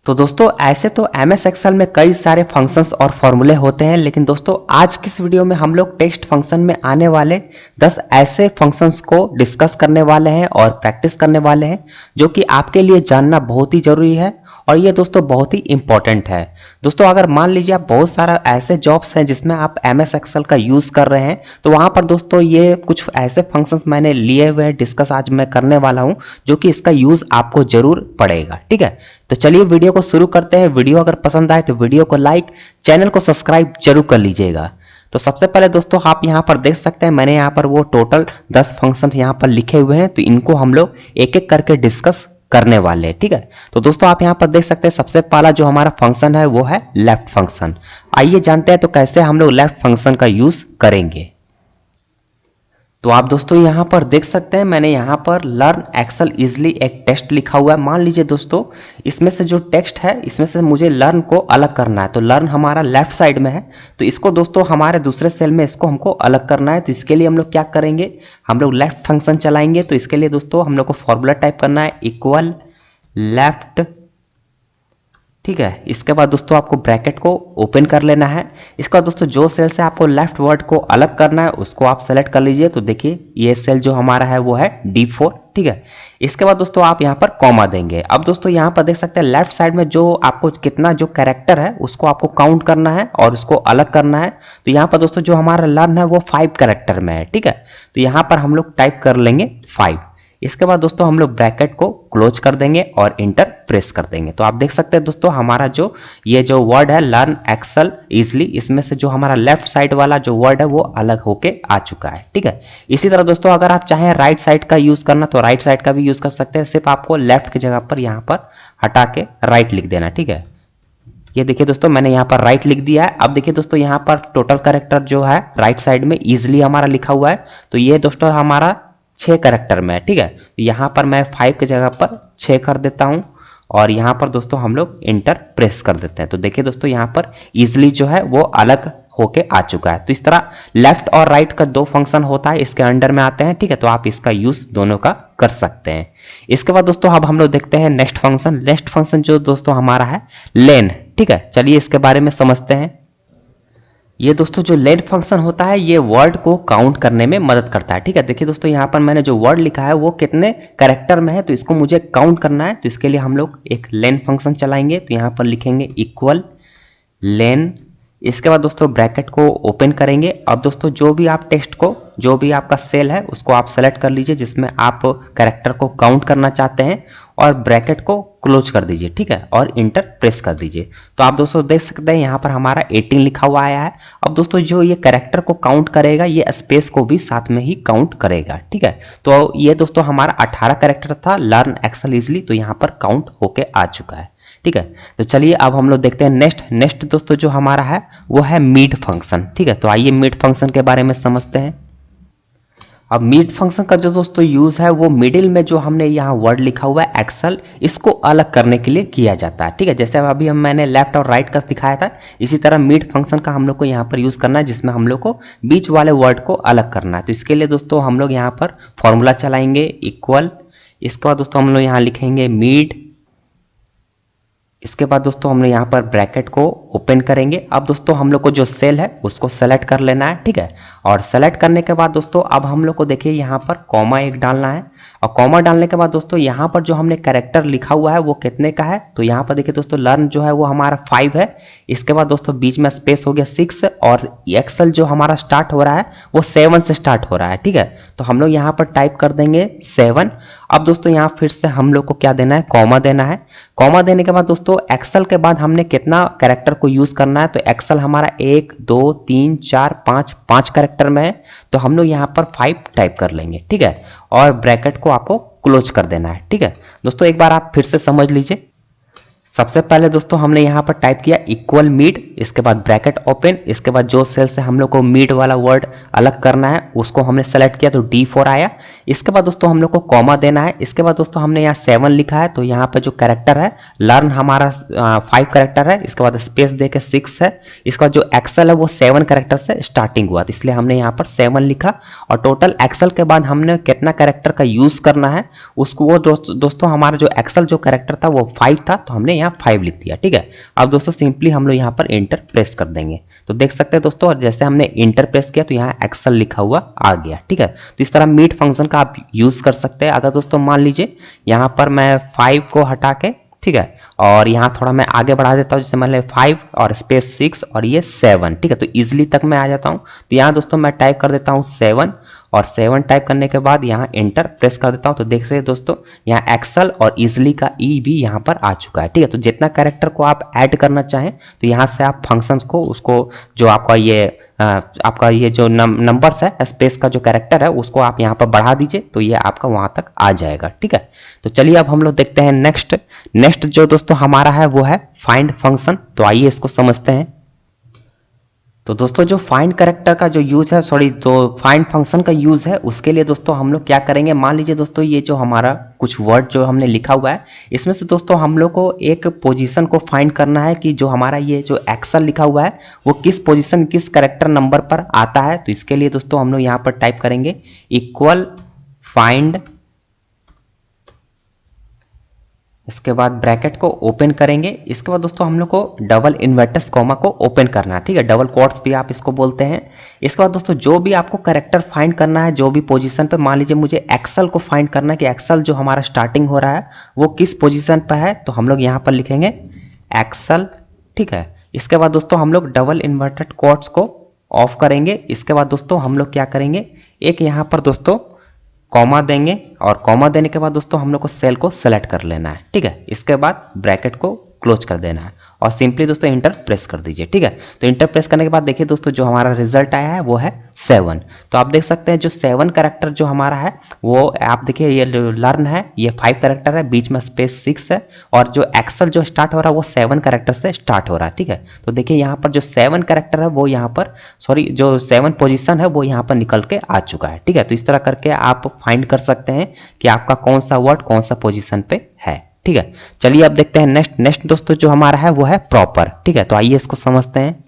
तो दोस्तों ऐसे तो एमएस एक्सेल में कई सारे फंक्शंस और फॉर्मूले होते हैं, लेकिन दोस्तों आज की इस वीडियो में हम लोग टेक्स्ट फंक्शन में आने वाले 10 ऐसे फंक्शंस को डिस्कस करने वाले हैं और प्रैक्टिस करने वाले हैं जो कि आपके लिए जानना बहुत ही जरूरी है और ये दोस्तों बहुत ही इंपॉर्टेंट है। दोस्तों अगर मान लीजिए आप बहुत सारा ऐसे जॉब्स हैं जिसमें आप एमएस एक्सेल का यूज कर रहे हैं, तो वहां पर दोस्तों ये कुछ ऐसे फंक्शंस मैंने लिए हुए हैं, डिस्कस आज मैं करने वाला हूं जो कि इसका यूज आपको जरूर पड़ेगा। ठीक है, तो चलिए वीडियो को शुरू करते हैं। वीडियो अगर पसंद आए तो वीडियो को लाइक, चैनल को सब्सक्राइब जरूर कर लीजिएगा। तो सबसे पहले दोस्तों आप यहाँ पर देख सकते हैं, मैंने यहाँ पर वो टोटल 10 फंक्शन यहाँ पर लिखे हुए हैं, तो इनको हम लोग एक एक करके डिस्कस करने वाले हैं। ठीक है, तो दोस्तों आप यहाँ पर देख सकते हैं सबसे पहला जो हमारा फंक्शन है वो है लेफ्ट फंक्शन। आइए जानते हैं तो कैसे हम लोग लेफ्ट फंक्शन का यूज करेंगे। तो आप दोस्तों यहाँ पर देख सकते हैं मैंने यहाँ पर लर्न एक्सेल इजली एक टेक्स्ट लिखा हुआ है। मान लीजिए दोस्तों इसमें से जो टेक्स्ट है इसमें से मुझे लर्न को अलग करना है, तो लर्न हमारा लेफ्ट साइड में है, तो इसको दोस्तों हमारे दूसरे सेल में इसको हमको अलग करना है। तो इसके लिए हम लोग क्या करेंगे, हम लोग लेफ्ट फंक्शन चलाएंगे। तो इसके लिए दोस्तों हम लोग को फॉर्मूला टाइप करना है इक्वल लेफ्ट। ठीक है, इसके बाद दोस्तों आपको ब्रैकेट को ओपन कर लेना है। इसके बाद दोस्तों जो सेल से आपको लेफ्ट वर्ड को अलग करना है उसको आप सेलेक्ट कर लीजिए। तो देखिए ये सेल जो हमारा है वो है D4। ठीक है, इसके बाद दोस्तों आप यहाँ पर कॉमा देंगे। अब दोस्तों यहाँ पर देख सकते हैं लेफ्ट साइड में जो आपको कितना जो कैरेक्टर है उसको आपको काउंट करना है और उसको अलग करना है। तो यहाँ पर दोस्तों जो हमारा लर्न है वो 5 कैरेक्टर में है। ठीक है, तो यहाँ पर हम लोग टाइप कर लेंगे 5। इसके बाद दोस्तों हम लोग ब्रैकेट को क्लोज कर देंगे और इंटर प्रेस कर देंगे। तो आप देख सकते हैं दोस्तों हमारा जो ये जो वर्ड है लर्न एक्सेल इजली, इसमें से जो हमारा लेफ्ट साइड वाला जो वर्ड है वो अलग होके आ चुका है। ठीक है, इसी तरह दोस्तों अगर आप चाहें राइट साइड का यूज करना तो राइट साइड का भी यूज कर सकते हैं, सिर्फ आपको लेफ्ट की जगह पर यहाँ पर हटा के राइट लिख देना। ठीक है, ये देखिए दोस्तों मैंने यहाँ पर राइट लिख दिया है। अब देखिए दोस्तों यहाँ पर टोटल कैरेक्टर जो है राइट साइड में इजली हमारा लिखा हुआ है, तो ये दोस्तों हमारा 6 कैरेक्टर में है। ठीक है, तो यहाँ पर मैं 5 की जगह पर 6 कर देता हूँ और यहाँ पर दोस्तों हम लोग इंटर प्रेस कर देते हैं। तो देखिए दोस्तों यहाँ पर इजली जो है वो अलग होके आ चुका है। तो इस तरह लेफ्ट और राइट का 2 फंक्शन होता है, इसके अंडर में आते हैं। ठीक है, तो आप इसका यूज दोनों का कर सकते हैं। इसके बाद दोस्तों अब हम लोग देखते हैं नेक्स्ट फंक्शन। नेक्स्ट फंक्शन जो दोस्तों हमारा है लेन। ठीक है, चलिए इसके बारे में समझते हैं। ये दोस्तों जो लेन फंक्शन होता है ये वर्ड को काउंट करने में मदद करता है। ठीक है, देखिए दोस्तों यहाँ पर मैंने जो वर्ड लिखा है वो कितने कैरेक्टर में है, तो इसको मुझे काउंट करना है। तो इसके लिए हम लोग एक लेन फंक्शन चलाएंगे। तो यहाँ पर लिखेंगे इक्वल लेन। इसके बाद दोस्तों ब्रैकेट को ओपन करेंगे। अब दोस्तों जो भी आप टेक्स्ट को, जो भी आपका सेल है उसको आप सेलेक्ट कर लीजिए जिसमें आप कैरेक्टर को काउंट करना चाहते हैं और ब्रैकेट को क्लोज कर दीजिए। ठीक है, और इंटर प्रेस कर दीजिए। तो आप दोस्तों देख सकते हैं यहाँ पर हमारा 18 लिखा हुआ आया है। अब दोस्तों जो ये कैरेक्टर को काउंट करेगा ये स्पेस को भी साथ में ही काउंट करेगा। ठीक है, तो ये दोस्तों हमारा 18 कैरेक्टर था लर्न एक्सेल इजली, तो यहाँ पर काउंट होके आ चुका है। ठीक है, तो चलिए अब हम लोग देखते हैं नेक्स्ट दोस्तों जो हमारा है वो है मिड फंक्शन। ठीक है, तो आइए मिड फंक्शन के बारे में समझते हैं। अब मिड फंक्शन का जो दोस्तों यूज है वो मिडिल में जो हमने यहाँ वर्ड लिखा हुआ है एक्सेल, इसको अलग करने के लिए किया जाता है। ठीक है, जैसे अभी मैंने लेफ्ट और राइट का दिखाया था, इसी तरह मिड फंक्शन का हम लोग को यहाँ पर यूज करना है जिसमें हम लोग को बीच वाले वर्ड को अलग करना है। तो इसके लिए दोस्तों हम लोग यहाँ पर फॉर्मूला चलाएंगे इक्वल। इसके बाद दोस्तों हम लोग यहाँ लिखेंगे मिड। इसके बाद दोस्तों हमने यहाँ पर ब्रैकेट को ओपन करेंगे। अब दोस्तों हम लोग को जो सेल है उसको सेलेक्ट कर लेना है। ठीक है, और सेलेक्ट करने के बाद दोस्तों अब हम लोग को देखिए यहाँ पर कॉमा एक डालना है और कॉमा डालने के बाद दोस्तों यहाँ पर जो हमने कैरेक्टर लिखा हुआ है वो कितने का है, तो यहाँ पर देखिए दोस्तों लर्न जो है वो हमारा 5 है। इसके बाद दोस्तों बीच में स्पेस हो गया 6 और एक्सेल जो हमारा स्टार्ट हो रहा है वो 7 से स्टार्ट हो रहा है। ठीक है, तो हम लोग यहाँ पर टाइप कर देंगे 7। अब दोस्तों यहाँ फिर से हम लोग को क्या देना है, कॉमा देना है। कॉमा देने के बाद दोस्तों एक्सेल के बाद हमने कितना कैरेक्टर को यूज करना है, तो एक्सेल हमारा 1 2 3 4 5 कैरेक्टर में है, तो हम लोग यहाँ पर 5 टाइप कर लेंगे। ठीक है, और ब्रैकेट को आपको क्लोज कर देना है। ठीक है दोस्तों, एक बार आप फिर से समझ लीजिए। सबसे पहले दोस्तों हमने यहाँ पर टाइप किया इक्वल मिड, इसके बाद ब्रैकेट ओपन, इसके बाद जो सेल से हम लोग को मिड वाला वर्ड अलग करना है उसको हमने सेलेक्ट किया तो D4 आया। इसके बाद दोस्तों हम लोग को कॉमा देना है। इसके बाद दोस्तों हमने यहाँ 7 लिखा है, तो यहाँ पे जो कैरेक्टर है लर्न हमारा 5 कैरेक्टर है, इसके बाद स्पेस दे के 6 है। इसका जो एक्सेल है वो 7 कैरेक्टर से स्टार्टिंग हुआ, तो इसलिए हमने यहाँ पर 7 लिखा। और टोटल एक्सेल के बाद हमने कितना कैरेक्टर का यूज करना है उसको, वो दोस्तों हमारा जो एक्सेल जो कैरेक्टर था वो 5 था, तो हमने यहाँ 5 लिख दिया। ठीक है, अब दोस्तों सिंपली हम लोग यहाँ पर इंटर प्रेस कर देंगे तो देख सकते हैं दोस्तों, और जैसे हमने इंटर प्रेस किया तो यहाँ एक्सेल लिखा हुआ आ गया। ठीक है, तो इस तरह मीट फंक्शन का आप यूज कर सकते हैं। अगर दोस्तों मान लीजिए यहाँ पर मैं 5 को हटा के, ठीक है, और यहाँ थोड़ा मैं आगे बढ़ा देता हूँ, जैसे मान लीजिए 5 और स्पेस 6 और ये 7। ठीक है, तो इजिली तक मैं आ जाता हूँ। तो यहाँ दोस्तों मैं टाइप कर देता हूँ 7 और 7 टाइप करने के बाद यहाँ इंटर प्रेस कर देता हूँ तो देख सकते दोस्तों यहाँ एक्सेल और इजिली का ई भी यहाँ पर आ चुका है। ठीक है, तो जितना कैरेक्टर को आप ऐड करना चाहें तो यहाँ से आप फंक्शंस को उसको जो आपका ये जो नंबर्स है स्पेस का जो कैरेक्टर है उसको आप यहाँ पर बढ़ा दीजिए तो ये आपका वहाँ तक आ जाएगा। ठीक है, तो चलिए अब हम लोग देखते हैं नेक्स्ट जो दोस्तों हमारा है वो है फाइंड फंक्शन। तो आइए इसको समझते हैं। तो दोस्तों जो फाइंड कैरेक्टर का जो यूज है, जो फाइंड फंक्शन का यूज है, उसके लिए दोस्तों हम लोग क्या करेंगे, मान लीजिए दोस्तों ये जो हमारा कुछ वर्ड जो हमने लिखा हुआ है इसमें से दोस्तों हम लोग को एक पोजीशन को फाइंड करना है कि जो हमारा ये जो एक्सेल लिखा हुआ है वो किस पोजीशन किस कैरेक्टर नंबर पर आता है। तो इसके लिए दोस्तों हम लोग यहाँ पर टाइप करेंगे इक्वल फाइंड, इसके बाद ब्रैकेट को ओपन करेंगे। इसके बाद दोस्तों हम लोग को डबल इन्वर्टेड कॉमा को ओपन करना है। ठीक है, डबल कोट्स भी आप इसको बोलते हैं। इसके बाद दोस्तों जो भी आपको कैरेक्टर फाइंड करना है जो भी पोजीशन पे, मान लीजिए मुझे एक्सेल को फाइंड करना है कि एक्सेल जो हमारा स्टार्टिंग हो रहा है वो किस पोजीशन पर है, तो हम लोग यहाँ पर लिखेंगे एक्सेल। ठीक है, इसके बाद दोस्तों हम लोग डबल इन्वर्टेड कोट्स को ऑफ करेंगे। इसके बाद दोस्तों हम लोग क्या करेंगे, एक यहाँ पर दोस्तों कॉमा देंगे और कॉमा देने के बाद दोस्तों हम लोग को सेल को सेलेक्ट कर लेना है। ठीक है, इसके बाद ब्रैकेट को क्लोज कर देना है और सिंपली दोस्तों इंटर प्रेस कर दीजिए। ठीक है, तो इंटर प्रेस करने के बाद देखिए दोस्तों जो हमारा रिजल्ट आया है वो है 7। तो आप देख सकते हैं जो 7 कैरेक्टर जो हमारा है वो आप देखिए ये लर्न है, ये 5 कैरेक्टर है, बीच में स्पेस 6 है और जो एक्सेल जो स्टार्ट हो रहा है वो 7 कैरेक्टर से स्टार्ट हो रहा है। ठीक है, तो देखिए यहाँ पर जो 7 कैरेक्टर है वो यहाँ पर जो 7 पोजिशन है वो यहाँ पर निकल के आ चुका है। ठीक है, तो इस तरह करके आप फाइंड कर सकते हैं कि आपका कौन सा वर्ड कौन सा पोजिशन पे है। ठीक है, चलिए अब देखते हैं नेक्स्ट दोस्तों जो हमारा है वो है प्रॉपर। ठीक है, तो आइए इसको समझते हैं।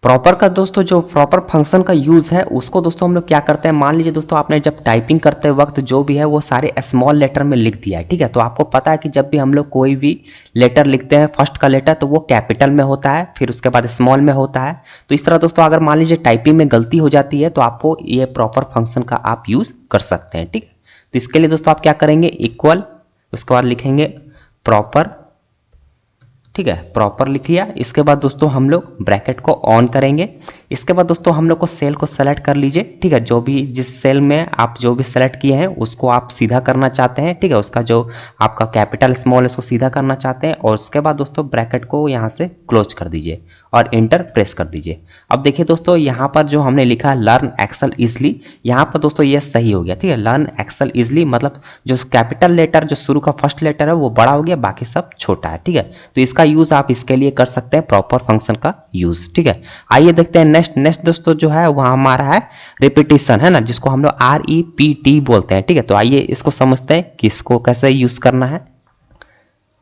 प्रॉपर का दोस्तों जो प्रॉपर फंक्शन का यूज है उसको दोस्तों हम लोग क्या करते हैं, मान लीजिए दोस्तों आपने जब टाइपिंग करते वक्त जो भी है वो सारे स्मॉल लेटर में लिख दिया है। ठीक है, तो आपको पता है कि जब भी हम लोग कोई भी लेटर लिखते हैं फर्स्ट का लेटर तो वो कैपिटल में होता है, फिर उसके बाद स्मॉल में होता है। तो इस तरह दोस्तों अगर मान लीजिए टाइपिंग में गलती हो जाती है तो आपको ये प्रॉपर फंक्शन का आप यूज कर सकते हैं। ठीक है, तो इसके लिए दोस्तों आप क्या करेंगे, इक्वल, उसके बाद लिखेंगे प्रॉपर। ठीक है, प्रॉपर लिख लिया। इसके बाद दोस्तों हम लोग ब्रैकेट को ऑन करेंगे। इसके बाद दोस्तों हम लोग को सेल को सेलेक्ट कर लीजिए। ठीक है, जो भी जिस सेल में आप जो भी सेलेक्ट किए हैं उसको आप सीधा करना चाहते हैं। ठीक है, उसका जो आपका कैपिटल स्मॉल है उसको सीधा करना चाहते हैं और उसके बाद दोस्तों ब्रैकेट को यहाँ से क्लोज कर दीजिए और इंटर प्रेस कर दीजिए। अब देखिए दोस्तों यहाँ पर जो हमने लिखा है लर्न एक्सेल इजली, यहाँ पर दोस्तों ये सही हो गया। ठीक है, लर्न एक्सेल इजली मतलब जो कैपिटल लेटर जो शुरू का फर्स्ट लेटर है वो बड़ा हो गया, बाकी सब छोटा है। ठीक है, तो इसका यूज आप इसके लिए कर सकते हैं, प्रॉपर फंक्शन का यूज। ठीक है, आइए देखते हैं नेक्स्ट दोस्तों जो है वह हमारा है रिपीटिशन, है ना, जिसको हम लोग REPT बोलते हैं। ठीक है, तो आइए इसको समझते हैं कि इसको कैसे यूज करना है।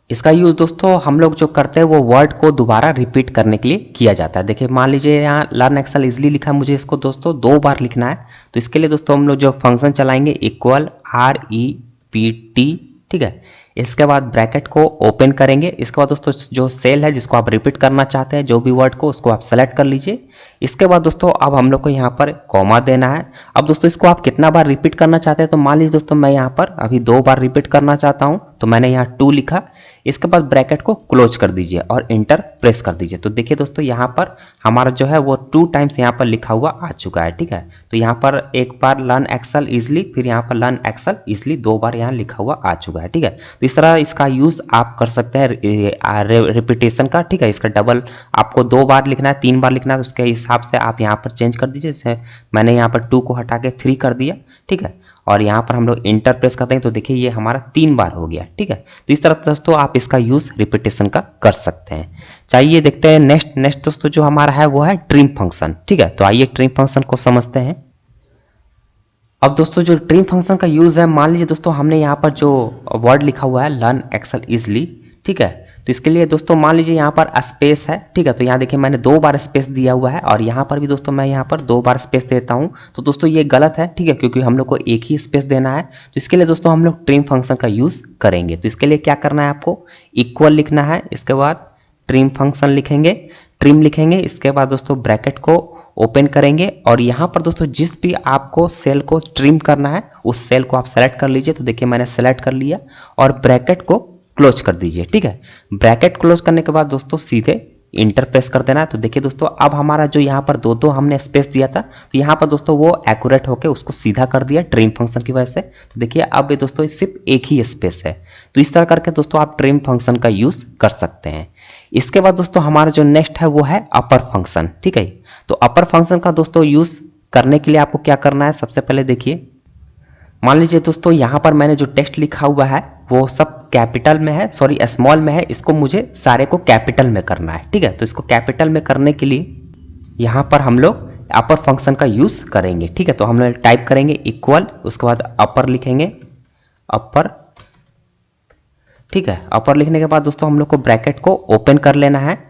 इसका यूज दोस्तों हम लोग जो करते हैं वो वर्ड को दोबारा रिपीट करने के लिए किया जाता है। देखिए मान लीजिए यहाँ लर्न एक्सेल इजली लिखा है, मुझे इसको दोस्तों 2 बार लिखना है। तो इसके लिए दोस्तों हम लोग जो फंक्शन चलाएंगे इक्वल REPT। ठीक है, इसके बाद ब्रैकेट को ओपन करेंगे। इसके बाद दोस्तों जो सेल है जिसको आप रिपीट करना चाहते हैं जो भी वर्ड को उसको आप सेलेक्ट कर लीजिए। इसके बाद दोस्तों अब हम लोग को यहाँ पर कॉमा देना है। अब दोस्तों इसको आप कितना बार रिपीट करना चाहते हैं, तो मान लीजिए दोस्तों मैं यहाँ पर अभी 2 बार रिपीट करना चाहता हूँ तो मैंने यहाँ 2 लिखा। इसके बाद ब्रैकेट को क्लोज कर दीजिए और इंटर प्रेस कर दीजिए। तो देखिए दोस्तों यहाँ पर हमारा जो है वो 2 टाइम्स यहाँ पर लिखा हुआ आ चुका है। ठीक है, तो यहाँ पर एक बार लर्न एक्सेल इजली, फिर यहाँ पर लर्न एक्सेल इजली 2 बार यहाँ लिखा हुआ आ चुका है। ठीक है, तो इस तरह इसका यूज आप कर सकते हैं रिपीटेशन का। ठीक है, इसका डबल आपको 2 बार लिखना है 3 बार लिखना है, तो उसके हिसाब से आप यहाँ पर चेंज कर दीजिए। जैसे मैंने यहाँ पर 2 को हटा के 3 कर दिया। ठीक है, और यहाँ पर हम लोग इंटर प्रेस करते हैं तो देखिए ये हमारा 3 बार हो गया। ठीक है, तो इस तरह दोस्तों आप इसका यूज रिपीटेशन का कर सकते हैं। चाहिए देखते हैं नेक्स्ट दोस्तों जो हमारा है वो है ट्रिम फंक्शन। ठीक है, तो आइए ट्रिम फंक्शन को समझते हैं। अब दोस्तों जो ट्रिम फंक्शन का यूज़ है, मान लीजिए दोस्तों हमने यहाँ पर जो वर्ड लिखा हुआ है लर्न एक्सेल इजली, ठीक है, तो इसके लिए दोस्तों मान लीजिए यहाँ पर स्पेस है, ठीक है, तो यहाँ देखिए मैंने 2 बार स्पेस दिया हुआ है और यहाँ पर भी दोस्तों मैं यहाँ पर 2 बार स्पेस देता हूँ। तो दोस्तों ये गलत है, ठीक है, क्योंकि हम लोग को एक ही स्पेस देना है। तो इसके लिए दोस्तों हम लोग ट्रिम फंक्शन का यूज़ करेंगे। तो इसके लिए क्या करना है, आपको इक्वल लिखना है, इसके बाद ट्रिम फंक्शन लिखेंगे, ट्रिम लिखेंगे, इसके बाद दोस्तों ब्रैकेट को ओपन करेंगे और यहाँ पर दोस्तों जिस भी आपको सेल को ट्रिम करना है उस सेल को आप सेलेक्ट कर लीजिए। तो देखिए मैंने सेलेक्ट कर लिया और ब्रैकेट को क्लोज कर दीजिए, ठीक है। ब्रैकेट क्लोज करने के बाद दोस्तों सीधे इंटर प्रेस कर देना है। तो देखिए दोस्तों अब हमारा जो यहाँ पर दो हमने स्पेस दिया था, तो यहाँ पर दोस्तों वो एक्यूरेट होके उसको सीधा कर दिया ट्रिम फंक्शन की वजह से। तो देखिए अब ये दोस्तों सिर्फ एक ही स्पेस है। तो इस तरह करके दोस्तों आप ट्रिम फंक्शन का यूज कर सकते हैं। इसके बाद दोस्तों हमारा जो नेक्स्ट है वो है अपर फंक्शन, ठीक है। तो अपर फंक्शन का दोस्तों यूज करने के लिए आपको क्या करना है, सबसे पहले देखिए, मान लीजिए दोस्तों यहाँ पर मैंने जो टेक्स्ट लिखा हुआ है वो सब कैपिटल में है, सॉरी स्मॉल में है, इसको मुझे सारे को कैपिटल में करना है, ठीक है। तो इसको कैपिटल में करने के लिए यहाँ पर हम लोग अपर फंक्शन का यूज करेंगे, ठीक है। तो हम लोग टाइप करेंगे इक्वल, उसके बाद अपर लिखेंगे, अपर, ठीक है। अपर लिखने के बाद दोस्तों हम लोग को ब्रैकेट को ओपन कर लेना है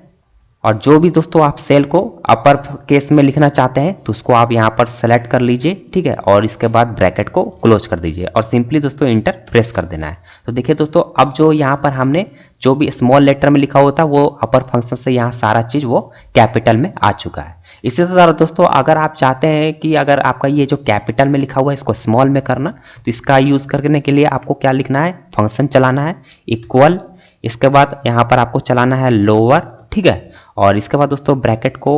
और जो भी दोस्तों आप सेल को अपर केस में लिखना चाहते हैं तो उसको आप यहाँ पर सेलेक्ट कर लीजिए, ठीक है, और इसके बाद ब्रैकेट को क्लोज कर दीजिए और सिंपली दोस्तों इंटर प्रेस कर देना है। तो देखिए दोस्तों अब जो यहाँ पर हमने जो भी स्मॉल लेटर में लिखा हुआ था वो अपर फंक्शन से यहाँ सारा चीज़ वो कैपिटल में आ चुका है। इसी तरह दोस्तों अगर आप चाहते हैं कि अगर आपका ये जो कैपिटल में लिखा हुआ है इसको स्मॉल में करना, तो इसका यूज़ करने के लिए आपको क्या लिखना है, फंक्शन चलाना है इक्वल, इसके बाद यहाँ पर आपको चलाना है लोअर, ठीक है, और इसके बाद दोस्तों ब्रैकेट को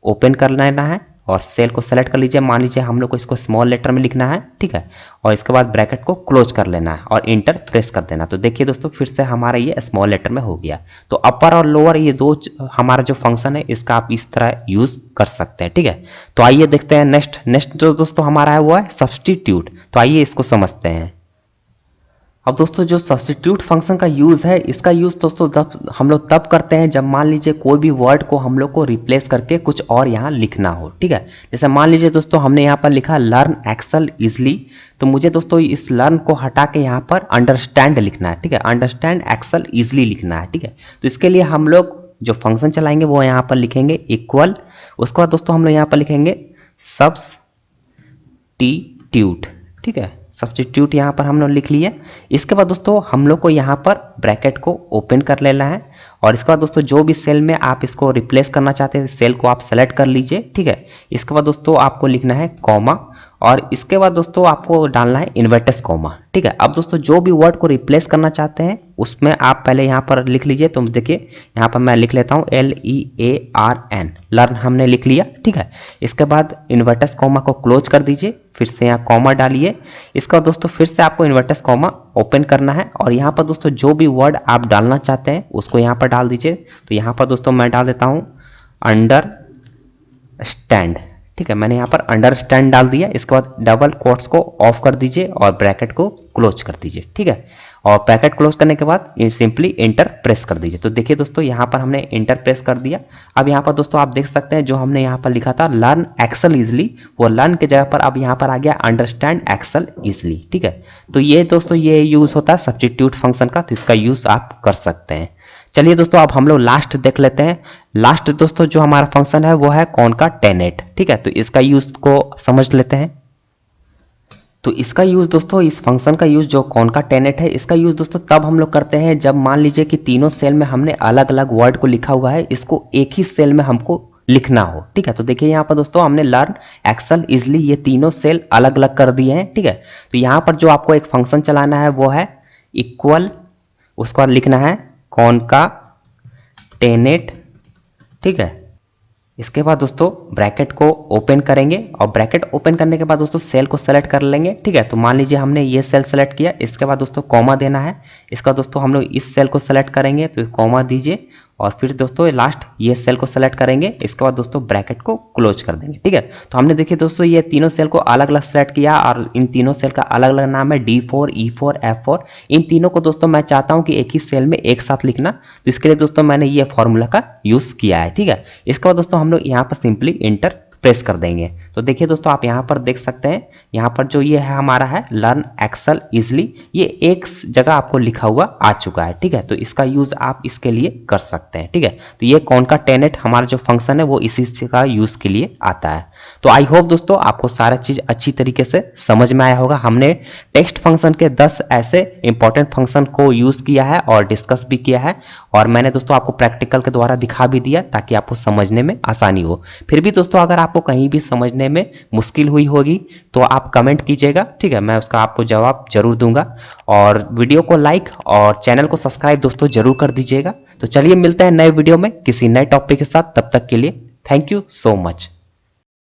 ओपन कर लेना है और सेल को सेलेक्ट कर लीजिए। मान लीजिए हम लोग को इसको स्मॉल लेटर में लिखना है, ठीक है, और इसके बाद ब्रैकेट को क्लोज कर लेना है और इंटर प्रेस कर देना। तो देखिए दोस्तों फिर से हमारा ये स्मॉल लेटर में हो गया। तो अपर और लोअर ये दो हमारा जो फंक्शन है इसका आप इस तरह यूज कर सकते हैं, ठीक है। तो आइए देखते हैं नेक्स्ट जो दोस्तों हमारा है वो है सब्स्टिट्यूट। तो आइए इसको समझते हैं। अब दोस्तों जो सब्स्टिट्यूट फंक्शन का यूज़ है, इसका यूज़ दोस्तों हम लोग तब करते हैं जब मान लीजिए कोई भी वर्ड को हम लोग को रिप्लेस करके कुछ और यहाँ लिखना हो, ठीक है। जैसे मान लीजिए दोस्तों हमने यहाँ पर लिखा लर्न एक्सेल इजली, तो मुझे दोस्तों इस लर्न को हटा के यहाँ पर अंडरस्टैंड लिखना है, ठीक है, अंडरस्टैंड एक्सेल इजली लिखना है, ठीक है। तो इसके लिए हम लोग जो फंक्शन चलाएंगे वो यहाँ पर लिखेंगे इक्वल, उसके बाद दोस्तों हम लोग यहाँ पर लिखेंगे सब्स्टिट्यूट, ठीक है, सब्स्टिट्यूट यहाँ पर हम लोग लिख लिए। इसके बाद दोस्तों हम लोग को यहाँ पर ब्रैकेट को ओपन कर लेना है और इसके बाद दोस्तों जो भी सेल में आप इसको रिप्लेस करना चाहते हैं सेल को आप सेलेक्ट कर लीजिए, ठीक है। इसके बाद दोस्तों आपको लिखना है कॉमा और इसके बाद दोस्तों आपको डालना है इन्वर्टेड कॉमा, ठीक है। अब दोस्तों जो भी वर्ड को रिप्लेस करना चाहते हैं उसमें आप पहले यहाँ पर लिख लीजिए। तो देखिए यहाँ पर मैं लिख लेता हूँ LEARN, लर्न हमने लिख लिया, ठीक है। इसके बाद इन्वर्टेड कॉमा को क्लोज कर दीजिए, फिर से यहाँ कॉमा डालिए। इसका दोस्तों फिर से आपको इन्वर्टेड कॉमा ओपन करना है और यहाँ पर दोस्तों जो भी वर्ड आप डालना चाहते हैं उसको यहाँ पर डाल दीजिए। तो यहाँ पर दोस्तों मैं डाल देता हूँ अंडरस्टैंड, ठीक है, मैंने यहाँ पर अंडरस्टैंड डाल दिया। इसके बाद डबल कोट्स को ऑफ कर दीजिए और ब्रैकेट को क्लोज कर दीजिए, ठीक है, और ब्रैकेट क्लोज करने के बाद सिंपली इंटर प्रेस कर दीजिए। तो देखिए दोस्तों यहाँ पर हमने इंटर प्रेस कर दिया। अब यहाँ पर दोस्तों आप देख सकते हैं जो हमने यहाँ पर लिखा था लर्न एक्सेल इजली, वो लर्न के जगह पर अब यहाँ पर आ गया अंडरस्टैंड एक्सेल इजली, ठीक है। तो ये दोस्तों ये यूज होता है सब्स्टिट्यूट फंक्शन का, तो इसका यूज आप कर सकते हैं। चलिए दोस्तों अब हम लोग लास्ट देख लेते हैं। लास्ट दोस्तों जो हमारा फंक्शन है वो है कॉनकाटेनेट, ठीक है। तो इसका यूज को समझ लेते हैं। तो इसका यूज दोस्तों, इस फंक्शन का यूज जो कॉनकाटेनेट है, इसका यूज दोस्तों तब हम लोग करते हैं जब मान लीजिए कि तीनों सेल में हमने अलग अलग वर्ड को लिखा हुआ है, इसको एक ही सेल में हमको लिखना हो, ठीक है। तो देखिए यहाँ पर दोस्तों हमने लर्न एक्सेल इजली ये तीनों सेल अलग अलग कर दिए हैं, ठीक है। तो यहाँ पर जो आपको एक फंक्शन चलाना है वो है इक्वल, उसके बाद लिखना है कॉनकाटेनेट, ठीक है। इसके बाद दोस्तों ब्रैकेट को ओपन करेंगे और ब्रैकेट ओपन करने के बाद दोस्तों सेल को सेलेक्ट कर लेंगे, ठीक है। तो मान लीजिए हमने ये सेल सेलेक्ट किया, इसके बाद दोस्तों कॉमा देना है। इसका दोस्तों हम लोग इस सेल को सेलेक्ट करेंगे तो कॉमा दीजिए और फिर दोस्तों लास्ट ये सेल को सेलेक्ट करेंगे। इसके बाद दोस्तों ब्रैकेट को क्लोज कर देंगे, ठीक है। तो हमने देखिए दोस्तों ये तीनों सेल को अलग अलग सेलेक्ट किया और इन तीनों सेल का अलग अलग नाम है D4, E4, F4। इन तीनों को दोस्तों मैं चाहता हूं कि एक ही सेल में एक साथ लिखना, तो इसके लिए दोस्तों मैंने ये फॉर्मूला का यूज किया है, ठीक है। इसके बाद दोस्तों हम लोग यहाँ पर सिंपली इंटर प्रेस कर देंगे। तो देखिए दोस्तों, आप यहाँ पर देख सकते हैं, यहाँ पर जो ये है हमारा है लर्न एक्सेल इजली, ये एक जगह आपको लिखा हुआ आ चुका है। ठीक है, तो इसका यूज आप इसके लिए कर सकते हैं। ठीक है, तो ये concatenate हमारा जो फंक्शन है वो इसी का यूज के लिए आता है। तो आई होप दोस्तों आपको सारा चीज अच्छी तरीके से समझ में आया होगा। हमने टेक्स्ट फंक्शन के 10 ऐसे इंपॉर्टेंट फंक्शन को यूज किया है और डिस्कस भी किया है, और मैंने दोस्तों आपको प्रैक्टिकल के द्वारा दिखा भी दिया ताकि आपको समझने में आसानी हो। फिर भी दोस्तों अगर आपको कहीं भी समझने में मुश्किल हुई होगी तो आप कमेंट कीजिएगा। ठीक है, मैं उसका आपको जवाब जरूर दूंगा। और वीडियो को लाइक और चैनल को सब्सक्राइब दोस्तों जरूर कर दीजिएगा। तो चलिए मिलते हैं नए वीडियो में किसी नए टॉपिक के साथ, तब तक के लिए थैंक यू सो मच।